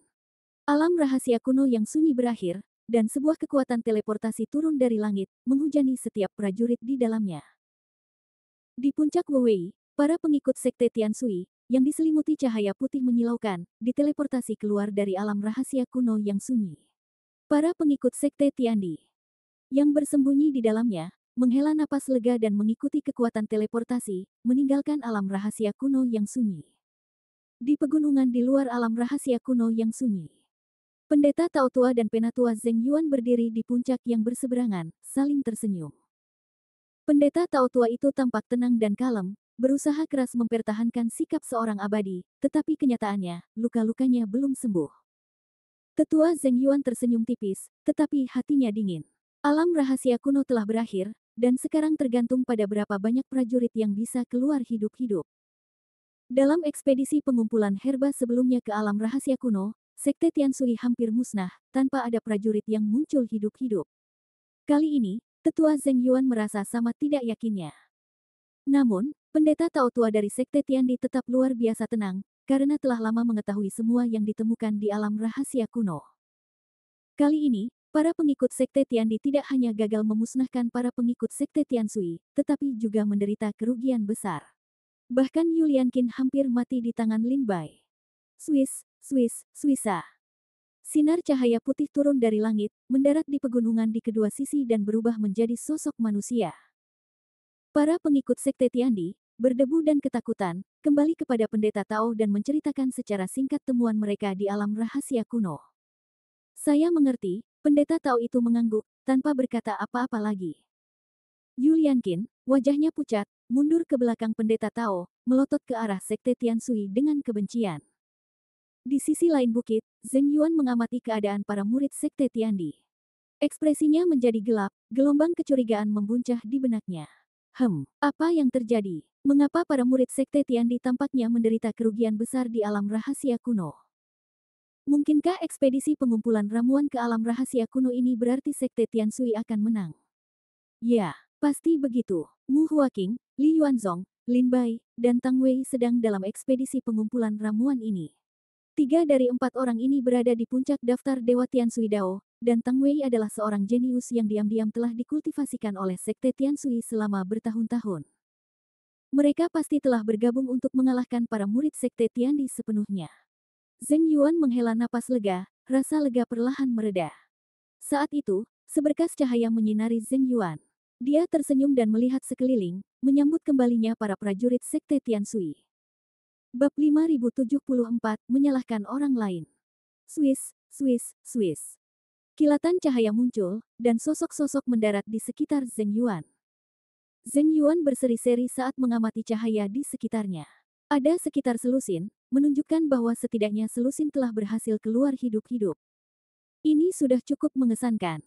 alam rahasia kuno yang sunyi berakhir, dan sebuah kekuatan teleportasi turun dari langit, menghujani setiap prajurit di dalamnya. Di puncak Wu Wei, para pengikut sekte Tianshui, yang diselimuti cahaya putih menyilaukan, diteleportasi keluar dari alam rahasia kuno yang sunyi. Para pengikut sekte Tiandi, yang bersembunyi di dalamnya, menghela napas lega dan mengikuti kekuatan teleportasi, meninggalkan alam rahasia kuno yang sunyi. Di pegunungan di luar alam rahasia kuno yang sunyi, Pendeta Tao Tua dan Penatua Zheng Yuan berdiri di puncak yang berseberangan, saling tersenyum. Pendeta Tao Tua itu tampak tenang dan kalem, berusaha keras mempertahankan sikap seorang abadi, tetapi kenyataannya, luka-lukanya belum sembuh. Tetua Zheng Yuan tersenyum tipis, tetapi hatinya dingin. Alam rahasia kuno telah berakhir, dan sekarang tergantung pada berapa banyak prajurit yang bisa keluar hidup-hidup. Dalam ekspedisi pengumpulan herba sebelumnya ke alam rahasia kuno, Sekte Tianshui hampir musnah, tanpa ada prajurit yang muncul hidup-hidup. Kali ini, Tetua Zheng Yuan merasa sama tidak yakinnya. Namun, Pendeta Tao Tua dari Sekte Tiandi tetap luar biasa tenang, karena telah lama mengetahui semua yang ditemukan di alam rahasia kuno. Kali ini, para pengikut Sekte Tiandi tidak hanya gagal memusnahkan para pengikut Sekte Tianshui, tetapi juga menderita kerugian besar. Bahkan Yulian Qin hampir mati di tangan Lin Bai. Swissa. Sinar cahaya putih turun dari langit, mendarat di pegunungan di kedua sisi dan berubah menjadi sosok manusia. Para pengikut Sekte Tiandi, berdebu dan ketakutan, kembali kepada Pendeta Tao dan menceritakan secara singkat temuan mereka di alam rahasia kuno. Saya mengerti, Pendeta Tao itu mengangguk, tanpa berkata apa-apa lagi. Yuliankin, wajahnya pucat, mundur ke belakang Pendeta Tao, melotot ke arah Sekte Tiansui dengan kebencian. Di sisi lain bukit, Zheng Yuan mengamati keadaan para murid Sekte Tiandi. Ekspresinya menjadi gelap, gelombang kecurigaan membuncah di benaknya. Apa yang terjadi? Mengapa para murid Sekte Tiandi tampaknya menderita kerugian besar di alam rahasia kuno? Mungkinkah ekspedisi pengumpulan ramuan ke alam rahasia kuno ini berarti Sekte Tiansui akan menang? Ya, pasti begitu. Mu Huaqing, Li Yuanzong, Lin Bai, dan Tang Wei sedang dalam ekspedisi pengumpulan ramuan ini. 3 dari 4 orang ini berada di puncak daftar Dewa Tiansui Dao, dan Tang Wei adalah seorang jenius yang diam-diam telah dikultivasikan oleh Sekte Tiansui selama bertahun-tahun. Mereka pasti telah bergabung untuk mengalahkan para murid Sekte Tiandi sepenuhnya. Zheng Yuan menghela napas lega, rasa lega perlahan mereda. Saat itu, seberkas cahaya menyinari Zheng Yuan. Dia tersenyum dan melihat sekeliling, menyambut kembalinya para prajurit Sekte Tiansui. Bab 5074, menyalahkan orang lain. Swiss, Swiss, Swiss. Kilatan cahaya muncul, dan sosok-sosok mendarat di sekitar Zheng Yuan. Zheng Yuan berseri-seri saat mengamati cahaya di sekitarnya. Ada sekitar selusin, menunjukkan bahwa setidaknya selusin telah berhasil keluar hidup-hidup. Ini sudah cukup mengesankan.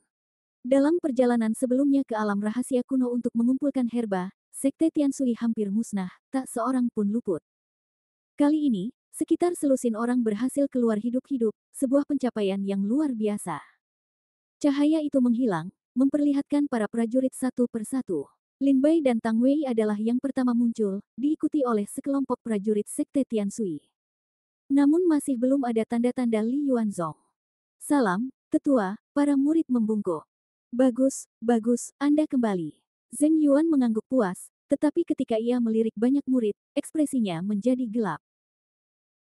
Dalam perjalanan sebelumnya ke alam rahasia kuno untuk mengumpulkan herba, Sekte Tiansui hampir musnah, tak seorang pun luput. Kali ini, sekitar selusin orang berhasil keluar hidup-hidup, sebuah pencapaian yang luar biasa. Cahaya itu menghilang, memperlihatkan para prajurit satu persatu. Lin Bai dan Tang Wei adalah yang pertama muncul, diikuti oleh sekelompok prajurit Sekte Tiansui. Namun masih belum ada tanda-tanda Li Yuanzong. Salam, Tetua, para murid membungkuk. Bagus, bagus, Anda kembali. Zheng Yuan mengangguk puas, tetapi ketika ia melirik banyak murid, ekspresinya menjadi gelap.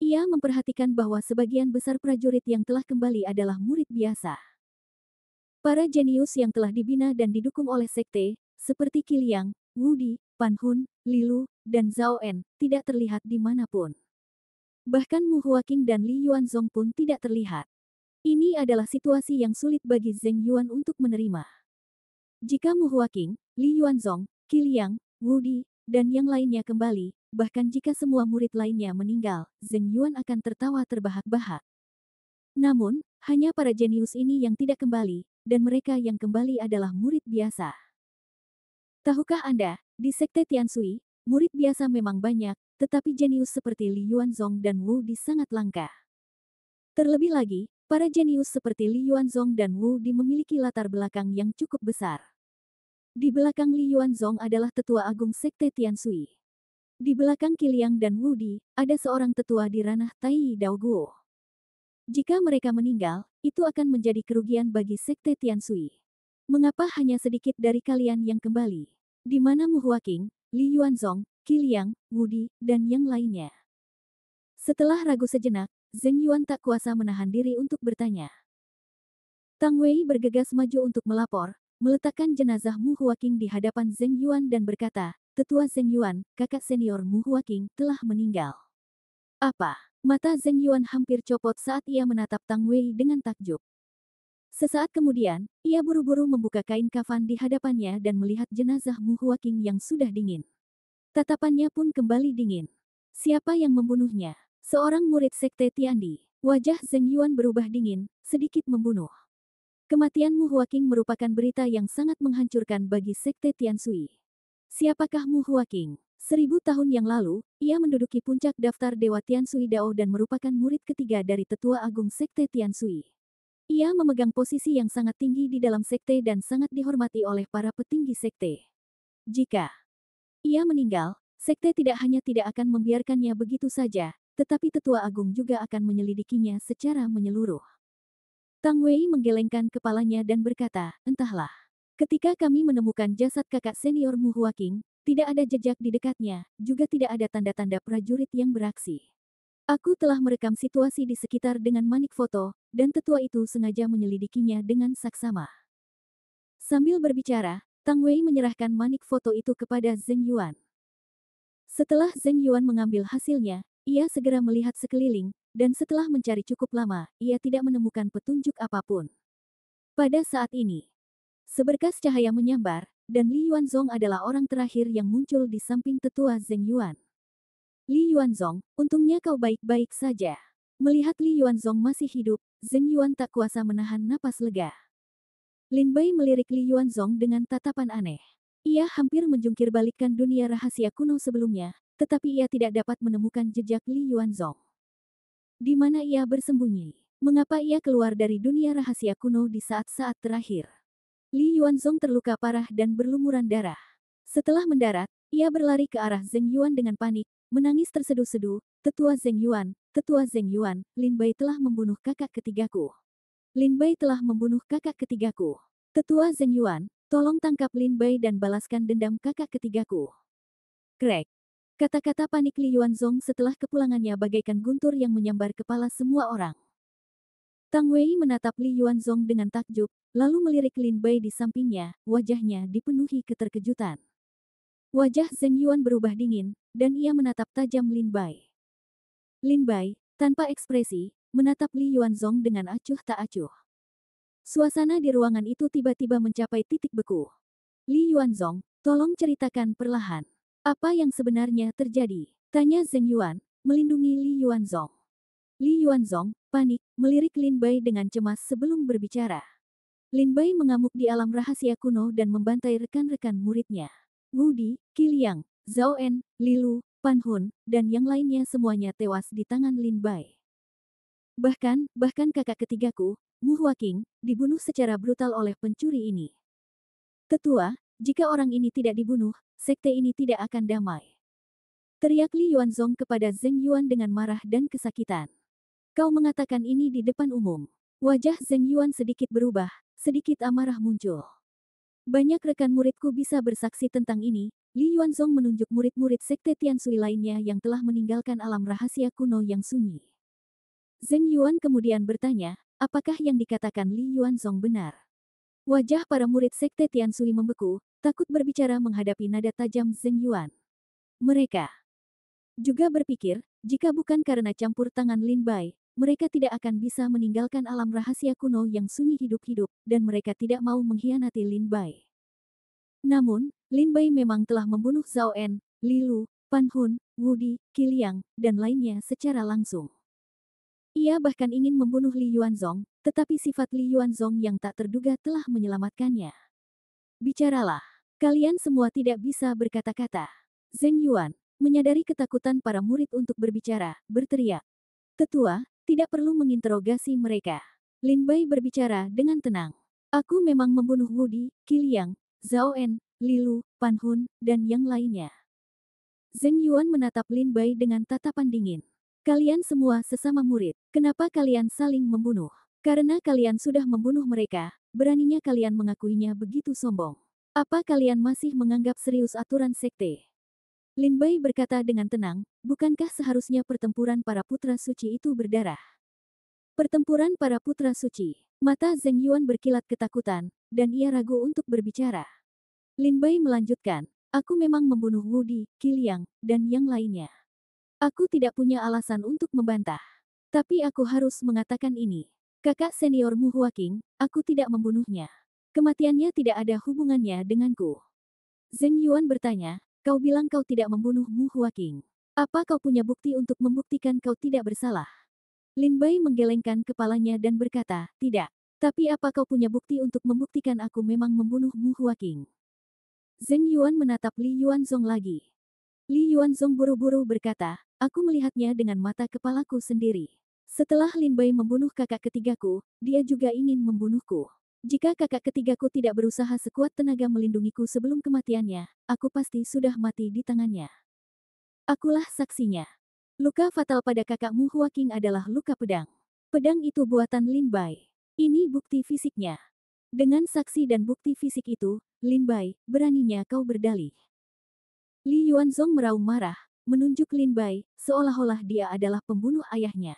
Ia memperhatikan bahwa sebagian besar prajurit yang telah kembali adalah murid biasa. Para jenius yang telah dibina dan didukung oleh sekte, seperti Qiliang, Wu Di, Pan Hun, Lilu, dan Zhao En, tidak terlihat di manapun. Bahkan Mu Huaqing dan Li Yuanzong pun tidak terlihat. Ini adalah situasi yang sulit bagi Zheng Yuan untuk menerima. Jika Mu Huaqing, Li Yuanzong, Qiliang, Wu Di, dan yang lainnya kembali, bahkan jika semua murid lainnya meninggal, Zheng Yuan akan tertawa terbahak-bahak. Namun, hanya para jenius ini yang tidak kembali, dan mereka yang kembali adalah murid biasa. Tahukah Anda, di Sekte Tiansui, murid biasa memang banyak, tetapi jenius seperti Li Yuanzong dan Wu Di sangat langka. Terlebih lagi, para jenius seperti Li Yuanzong dan Wu Di memiliki latar belakang yang cukup besar. Di belakang Li Yuanzong adalah tetua agung Sekte Tiansui. Di belakang Qiliang dan Wu Di, ada seorang tetua di ranah Tai Dao Guo. Jika mereka meninggal, itu akan menjadi kerugian bagi Sekte Tiansui. Mengapa hanya sedikit dari kalian yang kembali? Di mana Mu Huaqing, Li Yuanzong, Qiliang, Wu Di, dan yang lainnya? Setelah ragu sejenak, Zheng Yuan tak kuasa menahan diri untuk bertanya. Tang Wei bergegas maju untuk melapor, meletakkan jenazah Mu Huaqing di hadapan Zheng Yuan dan berkata, Tetua Zheng Yuan, kakak senior Mu Huaqing, telah meninggal. Apa? Mata Zheng Yuan hampir copot saat ia menatap Tang Wei dengan takjub. Sesaat kemudian, ia buru-buru membuka kain kafan di hadapannya dan melihat jenazah Mu Huaqing yang sudah dingin. Tatapannya pun kembali dingin. Siapa yang membunuhnya? Seorang murid Sekte Tiandi. Wajah Zheng Yuan berubah dingin, sedikit membunuh. Kematian Mu Huaqing merupakan berita yang sangat menghancurkan bagi Sekte Tiansui. Siapakah Mu Huaqing? 1000 tahun yang lalu, ia menduduki puncak daftar Dewa Tiansui Dao dan merupakan murid ketiga dari Tetua Agung Sekte Tiansui. Ia memegang posisi yang sangat tinggi di dalam sekte dan sangat dihormati oleh para petinggi sekte. Jika ia meninggal, sekte tidak hanya tidak akan membiarkannya begitu saja, tetapi Tetua Agung juga akan menyelidikinya secara menyeluruh. Tang Wei menggelengkan kepalanya dan berkata, entahlah. Ketika kami menemukan jasad kakak senior Mu Huaqing, tidak ada jejak di dekatnya, juga tidak ada tanda-tanda prajurit yang beraksi. Aku telah merekam situasi di sekitar dengan manik foto, dan tetua itu sengaja menyelidikinya dengan saksama. Sambil berbicara, Tang Wei menyerahkan manik foto itu kepada Zheng Yuan. Setelah Zheng Yuan mengambil hasilnya, ia segera melihat sekeliling, dan setelah mencari cukup lama, ia tidak menemukan petunjuk apapun. Pada saat ini, seberkas cahaya menyambar, dan Li Yuanzong adalah orang terakhir yang muncul di samping tetua Zheng Yuan. Li Yuanzong, untungnya kau baik-baik saja. Melihat Li Yuanzong masih hidup, Zheng Yuan tak kuasa menahan napas lega. Lin Bai melirik Li Yuanzong dengan tatapan aneh. Ia hampir menjungkir balikkan dunia rahasia kuno sebelumnya, tetapi ia tidak dapat menemukan jejak Li Yuanzong. Di mana ia bersembunyi? Mengapa ia keluar dari dunia rahasia kuno di saat-saat terakhir? Li Yuanzong terluka parah dan berlumuran darah. Setelah mendarat, ia berlari ke arah Zheng Yuan dengan panik, menangis terseduh-seduh, "Tetua Zheng Yuan, Lin Bai telah membunuh kakak ketigaku. Lin Bai telah membunuh kakak ketigaku. Tetua Zheng Yuan, tolong tangkap Lin Bai dan balaskan dendam kakak ketigaku." Krek. Kata-kata panik Li Yuanzong setelah kepulangannya bagaikan guntur yang menyambar kepala semua orang. Tang Wei menatap Li Yuanzong dengan takjub, lalu melirik Lin Bai di sampingnya, wajahnya dipenuhi keterkejutan. Wajah Zheng Yuan berubah dingin, dan ia menatap tajam Lin Bai. Lin Bai, tanpa ekspresi, menatap Li Yuanzong dengan acuh tak acuh. Suasana di ruangan itu tiba-tiba mencapai titik beku. Li Yuanzong, tolong ceritakan perlahan. Apa yang sebenarnya terjadi? Tanya Zheng Yuan, melindungi Li Yuanzong. Li Yuanzong, panik, melirik Lin Bai dengan cemas sebelum berbicara. Lin Bai mengamuk di alam rahasia kuno dan membantai rekan-rekan muridnya. Wu Di, Qi Liang, Zhao En, Li Lu, Pan Hun, dan yang lainnya semuanya tewas di tangan Lin Bai. Bahkan kakak ketigaku, Mu Huaqing, dibunuh secara brutal oleh pencuri ini. Tetua, jika orang ini tidak dibunuh, sekte ini tidak akan damai. Teriak Li Yuanzong kepada Zheng Yuan dengan marah dan kesakitan. Kau mengatakan ini di depan umum. Wajah Zheng Yuan sedikit berubah, sedikit amarah muncul. Banyak rekan muridku bisa bersaksi tentang ini. Li Yuanzong menunjuk murid-murid sekte Tiansui lainnya yang telah meninggalkan alam rahasia kuno yang sunyi. Zheng Yuan kemudian bertanya, apakah yang dikatakan Li Yuanzong benar? Wajah para murid sekte Tiansui membeku, takut berbicara menghadapi nada tajam Zheng Yuan. Mereka juga berpikir, jika bukan karena campur tangan Lin Bai, mereka tidak akan bisa meninggalkan alam rahasia kuno yang sunyi hidup-hidup, dan mereka tidak mau mengkhianati Lin Bai. Namun, Lin Bai memang telah membunuh Zhao En, Li Lu, Pan Hun, Wu Di, Qi Liang, dan lainnya secara langsung. Ia bahkan ingin membunuh Li Yuanzong, tetapi sifat Li Yuanzong yang tak terduga telah menyelamatkannya. Bicaralah. Kalian semua tidak bisa berkata-kata. Zheng Yuan, menyadari ketakutan para murid untuk berbicara, berteriak. Tetua, tidak perlu menginterogasi mereka. Lin Bai berbicara dengan tenang. Aku memang membunuh Wu Di, Qi Liang, Zhao En, Li Lu, Pan Hun, dan yang lainnya. Zheng Yuan menatap Lin Bai dengan tatapan dingin. Kalian semua sesama murid. Kenapa kalian saling membunuh? Karena kalian sudah membunuh mereka, beraninya kalian mengakuinya begitu sombong. Apa kalian masih menganggap serius aturan sekte? Lin Bai berkata dengan tenang, bukankah seharusnya pertempuran para putra suci itu berdarah? Pertempuran para putra suci. Mata Zheng Yuan berkilat ketakutan, dan ia ragu untuk berbicara. Lin Bai melanjutkan, aku memang membunuh Wu Di, Qi Liang, dan yang lainnya. Aku tidak punya alasan untuk membantah. Tapi aku harus mengatakan ini. Kakak senior Mu Huaqing, aku tidak membunuhnya. Kematiannya tidak ada hubungannya denganku. Zheng Yuan bertanya, kau bilang kau tidak membunuh Mu Huaqing. Apa kau punya bukti untuk membuktikan kau tidak bersalah? Lin Bai menggelengkan kepalanya dan berkata, tidak. Tapi apa kau punya bukti untuk membuktikan aku memang membunuh Mu Huaqing? Zheng Yuan menatap Li Yuanzong lagi. Li Yuanzong buru-buru berkata, aku melihatnya dengan mata kepalaku sendiri. Setelah Lin Bai membunuh kakak ketigaku, dia juga ingin membunuhku. Jika kakak ketigaku tidak berusaha sekuat tenaga melindungiku sebelum kematiannya, aku pasti sudah mati di tangannya. Akulah saksinya. Luka fatal pada kakak Mu Huaqing adalah luka pedang. Pedang itu buatan Lin Bai. Ini bukti fisiknya. Dengan saksi dan bukti fisik itu, Lin Bai, beraninya kau berdalih. Li Yuanzong meraung marah, menunjuk Lin Bai, seolah-olah dia adalah pembunuh ayahnya.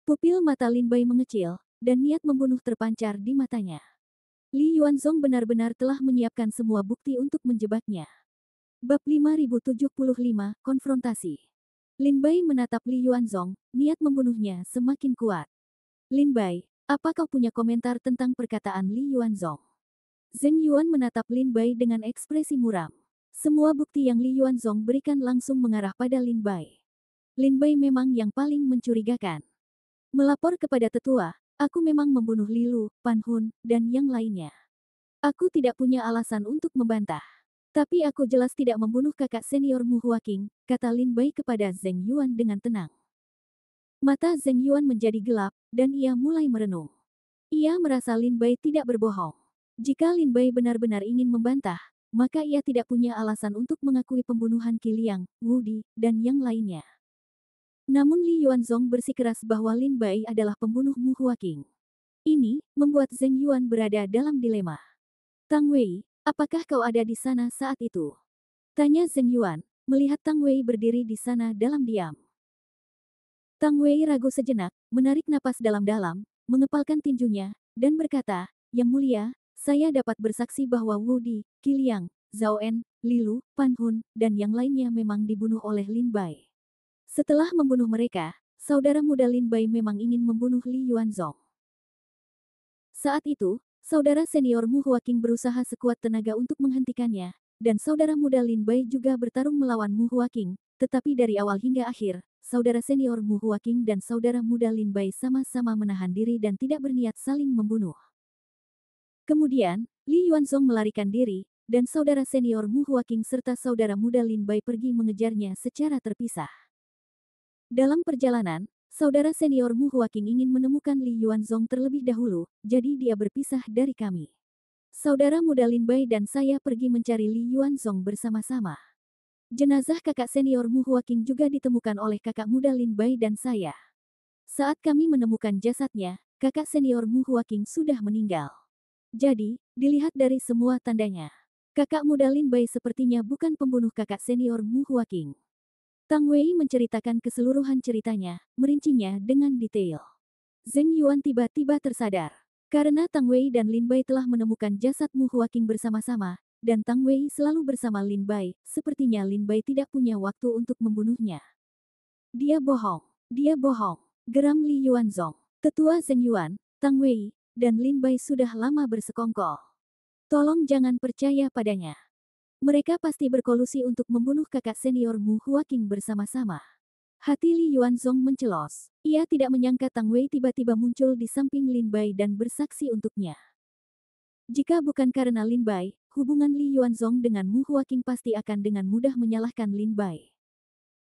Pupil mata Lin Bai mengecil, dan niat membunuh terpancar di matanya. Li Yuanzong benar-benar telah menyiapkan semua bukti untuk menjebaknya. Bab 5075, Konfrontasi. Lin Bai menatap Li Yuanzong, niat membunuhnya semakin kuat. Lin Bai, apa kau punya komentar tentang perkataan Li Yuanzong? Zheng Yuan menatap Lin Bai dengan ekspresi muram. Semua bukti yang Li Yuanzong berikan langsung mengarah pada Lin Bai. Lin Bai memang yang paling mencurigakan. Melapor kepada tetua, aku memang membunuh Li Lu, Pan Hun, dan yang lainnya. Aku tidak punya alasan untuk membantah. Tapi aku jelas tidak membunuh kakak senior Mu Huaqing, kata Lin Bai kepada Zheng Yuan dengan tenang. Mata Zheng Yuan menjadi gelap, dan ia mulai merenung. Ia merasa Lin Bai tidak berbohong. Jika Lin Bai benar-benar ingin membantah, maka ia tidak punya alasan untuk mengakui pembunuhan Qi Liang, Wu Di, dan yang lainnya. Namun Li Yuanzong bersikeras bahwa Lin Bai adalah pembunuh Mu Huaqing. Ini membuat Zheng Yuan berada dalam dilema. Tang Wei, apakah kau ada di sana saat itu? Tanya Zheng Yuan, melihat Tang Wei berdiri di sana dalam diam. Tang Wei ragu sejenak, menarik napas dalam-dalam, mengepalkan tinjunya, dan berkata, Yang Mulia, saya dapat bersaksi bahwa Wu Di, Qi Liang, Zhao En, Li Lu, Pan Hun, dan yang lainnya memang dibunuh oleh Lin Bai. Setelah membunuh mereka, saudara muda Lin Bai memang ingin membunuh Li Yuanzong. Saat itu, saudara senior Mu Huaqing berusaha sekuat tenaga untuk menghentikannya, dan saudara muda Lin Bai juga bertarung melawan Mu Huaqing, tetapi dari awal hingga akhir, saudara senior Mu Huaqing dan saudara muda Lin Bai sama-sama menahan diri dan tidak berniat saling membunuh. Kemudian, Li Yuanzong melarikan diri, dan saudara senior Mu Huaqing serta saudara muda Lin Bai pergi mengejarnya secara terpisah. Dalam perjalanan, saudara senior Mu Huaqing ingin menemukan Li Yuanzong terlebih dahulu, jadi dia berpisah dari kami. Saudara muda Lin Bai dan saya pergi mencari Li Yuanzong bersama-sama. Jenazah kakak senior Mu Huaqing juga ditemukan oleh kakak muda Lin Bai dan saya. Saat kami menemukan jasadnya, kakak senior Mu Huaqing sudah meninggal. Jadi, dilihat dari semua tandanya, kakak muda Lin Bai sepertinya bukan pembunuh kakak senior Mu Huaqing. Tang Wei menceritakan keseluruhan ceritanya, merincinya dengan detail. Zheng Yuan tiba-tiba tersadar. Karena Tang Wei dan Lin Bai telah menemukan jasad Mu Huaqing bersama-sama, dan Tang Wei selalu bersama Lin Bai, sepertinya Lin Bai tidak punya waktu untuk membunuhnya. Dia bohong, geram Li Yuanzong. Tetua Zheng Yuan, Tang Wei, dan Lin Bai sudah lama bersekongkol. Tolong jangan percaya padanya. Mereka pasti berkolusi untuk membunuh kakak senior Mu Huaqing bersama-sama. Hati Li Yuanzong mencelos. Ia tidak menyangka Tang Wei tiba-tiba muncul di samping Lin Bai dan bersaksi untuknya. Jika bukan karena Lin Bai, hubungan Li Yuanzong dengan Mu Huaqing pasti akan dengan mudah menyalahkan Lin Bai.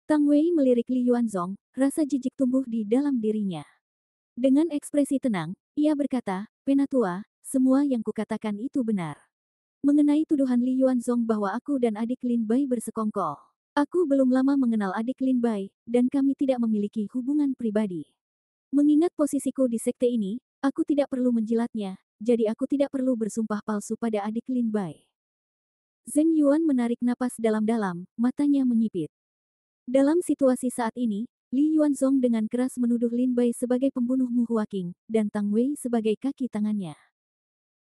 Tang Wei melirik Li Yuanzong, rasa jijik tumbuh di dalam dirinya. Dengan ekspresi tenang, ia berkata, Penatua, semua yang kukatakan itu benar. Mengenai tuduhan Li Yuanzong bahwa aku dan adik Lin Bai bersekongkol. Aku belum lama mengenal adik Lin Bai, dan kami tidak memiliki hubungan pribadi. Mengingat posisiku di sekte ini, aku tidak perlu menjilatnya, jadi aku tidak perlu bersumpah palsu pada adik Lin Bai. Zheng Yuan menarik napas dalam-dalam, matanya menyipit. Dalam situasi saat ini, Li Yuanzong dengan keras menuduh Lin Bai sebagai pembunuh Mu Huaqing, dan Tang Wei sebagai kaki tangannya.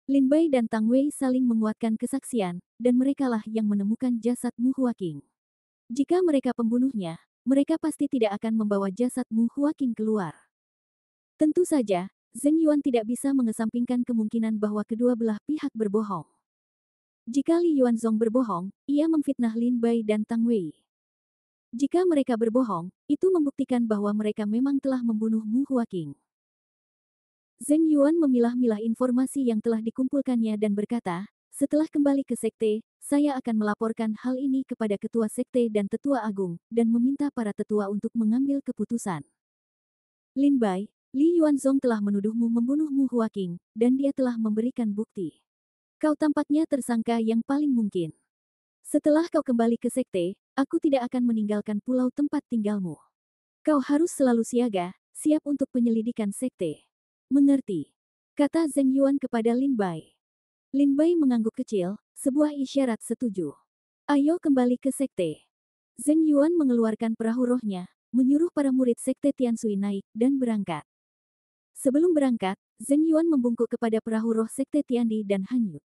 Lin Bai dan Tang Wei saling menguatkan kesaksian, dan merekalah yang menemukan jasad Mu Huaqing. Jika mereka pembunuhnya, mereka pasti tidak akan membawa jasad Mu Huaqing keluar. Tentu saja, Zheng Yuan tidak bisa mengesampingkan kemungkinan bahwa kedua belah pihak berbohong. Jika Li Yuanzong berbohong, ia memfitnah Lin Bai dan Tang Wei. Jika mereka berbohong, itu membuktikan bahwa mereka memang telah membunuh Mu Huaqing. Zheng Yuan memilah-milah informasi yang telah dikumpulkannya dan berkata, setelah kembali ke sekte, saya akan melaporkan hal ini kepada ketua sekte dan tetua agung, dan meminta para tetua untuk mengambil keputusan. Lin Bai, Li Yuanzong telah menuduhmu membunuh Mu Huaqing, dan dia telah memberikan bukti. Kau tampaknya tersangka yang paling mungkin. Setelah kau kembali ke sekte, aku tidak akan meninggalkan pulau tempat tinggalmu. Kau harus selalu siaga, siap untuk penyelidikan sekte. Mengerti? Kata Zheng Yuan kepada Lin Bai. Lin Bai mengangguk kecil, sebuah isyarat setuju. Ayo kembali ke sekte. Zheng Yuan mengeluarkan perahu rohnya, menyuruh para murid sekte Tiansui naik dan berangkat. Sebelum berangkat, Zheng Yuan membungkuk kepada perahu roh sekte Tiandi dan hanyut.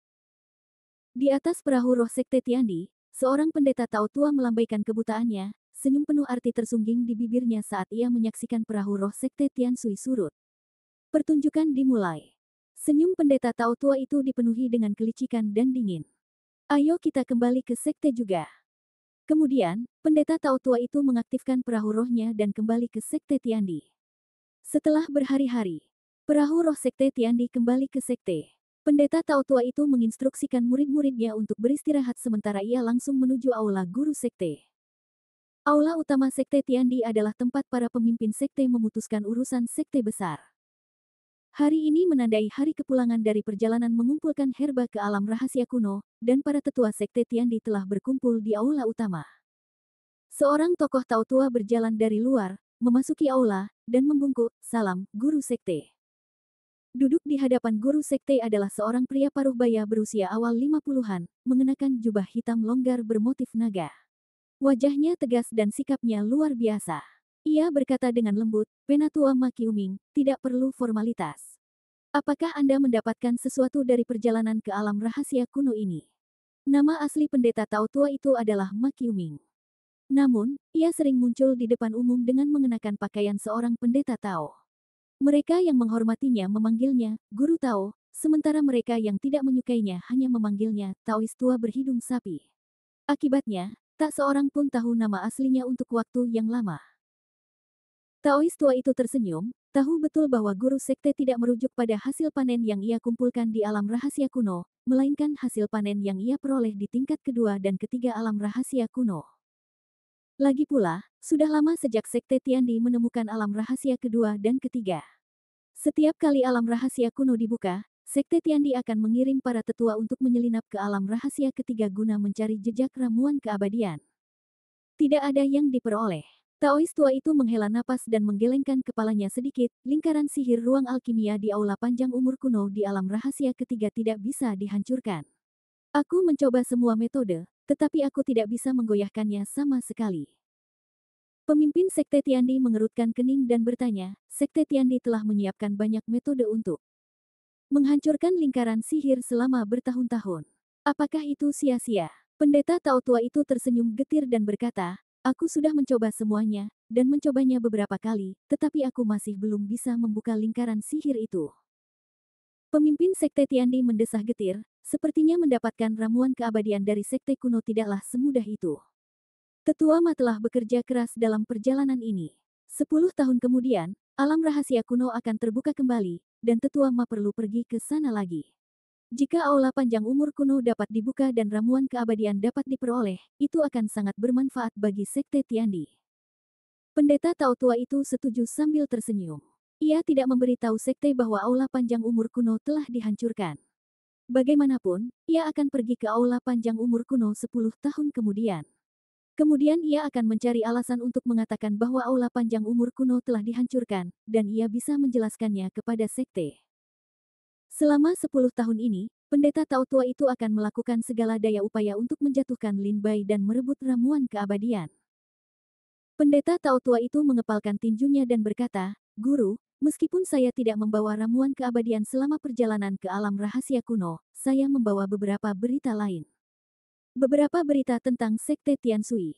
Di atas perahu roh sekte Tiandi, seorang pendeta Tao tua melambaikan kebutaannya, senyum penuh arti tersungging di bibirnya saat ia menyaksikan perahu roh sekte Tiansui surut. Pertunjukan dimulai. Senyum pendeta Tao tua itu dipenuhi dengan kelicikan dan dingin. Ayo kita kembali ke sekte juga. Kemudian, pendeta Tao tua itu mengaktifkan perahu rohnya dan kembali ke sekte Tiandi. Setelah berhari-hari, perahu roh sekte Tiandi kembali ke sekte. Pendeta Tao tua itu menginstruksikan murid-muridnya untuk beristirahat sementara ia langsung menuju aula guru sekte. Aula utama sekte Tiandi adalah tempat para pemimpin sekte memutuskan urusan sekte besar. Hari ini menandai hari kepulangan dari perjalanan mengumpulkan herba ke alam rahasia kuno, dan para tetua sekte Tiandi telah berkumpul di aula utama. Seorang tokoh Tao tua berjalan dari luar, memasuki aula, dan membungkuk, "Salam, guru sekte." Duduk di hadapan guru sekte adalah seorang pria paruh baya berusia awal 50-an, mengenakan jubah hitam longgar bermotif naga. Wajahnya tegas dan sikapnya luar biasa. Ia berkata dengan lembut, "Penatua Ma Qiuming, tidak perlu formalitas. Apakah Anda mendapatkan sesuatu dari perjalanan ke alam rahasia kuno ini?" Nama asli pendeta Tao tua itu adalah Ma Qiuming. Namun, ia sering muncul di depan umum dengan mengenakan pakaian seorang pendeta Tao. Mereka yang menghormatinya memanggilnya Guru Tao, sementara mereka yang tidak menyukainya hanya memanggilnya Taois tua berhidung sapi. Akibatnya, tak seorang pun tahu nama aslinya untuk waktu yang lama. Taois tua itu tersenyum, tahu betul bahwa guru sekte tidak merujuk pada hasil panen yang ia kumpulkan di alam rahasia kuno, melainkan hasil panen yang ia peroleh di tingkat kedua dan ketiga alam rahasia kuno. Lagi pula, sudah lama sejak sekte Tiandi menemukan alam rahasia kedua dan ketiga. Setiap kali alam rahasia kuno dibuka, sekte Tiandi akan mengirim para tetua untuk menyelinap ke alam rahasia ketiga guna mencari jejak ramuan keabadian. Tidak ada yang diperoleh. Taois tua itu menghela napas dan menggelengkan kepalanya sedikit, lingkaran sihir ruang alkimia di aula panjang umur kuno di alam rahasia ketiga tidak bisa dihancurkan. Aku mencoba semua metode, tetapi aku tidak bisa menggoyahkannya sama sekali. Pemimpin sekte Tiandi mengerutkan kening dan bertanya, sekte Tiandi telah menyiapkan banyak metode untuk menghancurkan lingkaran sihir selama bertahun-tahun. Apakah itu sia-sia? Pendeta Tao tua itu tersenyum getir dan berkata, "Aku sudah mencoba semuanya, dan mencobanya beberapa kali, tetapi aku masih belum bisa membuka lingkaran sihir itu." Pemimpin sekte Tiandi mendesah getir, sepertinya mendapatkan ramuan keabadian dari sekte kuno tidaklah semudah itu. Tetua Ma telah bekerja keras dalam perjalanan ini. 10 tahun kemudian, alam rahasia kuno akan terbuka kembali, dan Tetua Ma perlu pergi ke sana lagi. Jika aula panjang umur kuno dapat dibuka dan ramuan keabadian dapat diperoleh, itu akan sangat bermanfaat bagi sekte Tiandi. Pendeta Tao tua itu setuju sambil tersenyum. Ia tidak memberitahu sekte bahwa aula panjang umur kuno telah dihancurkan. Bagaimanapun, ia akan pergi ke aula panjang umur kuno 10 tahun kemudian. Kemudian ia akan mencari alasan untuk mengatakan bahwa aula panjang umur kuno telah dihancurkan, dan ia bisa menjelaskannya kepada sekte. Selama 10 tahun ini, pendeta Tao tua itu akan melakukan segala daya upaya untuk menjatuhkan Lin Bai dan merebut ramuan keabadian. Pendeta Tao tua itu mengepalkan tinjunya dan berkata, "Guru, meskipun saya tidak membawa ramuan keabadian selama perjalanan ke alam rahasia kuno, saya membawa beberapa berita lain. Beberapa berita tentang sekte Tiansui."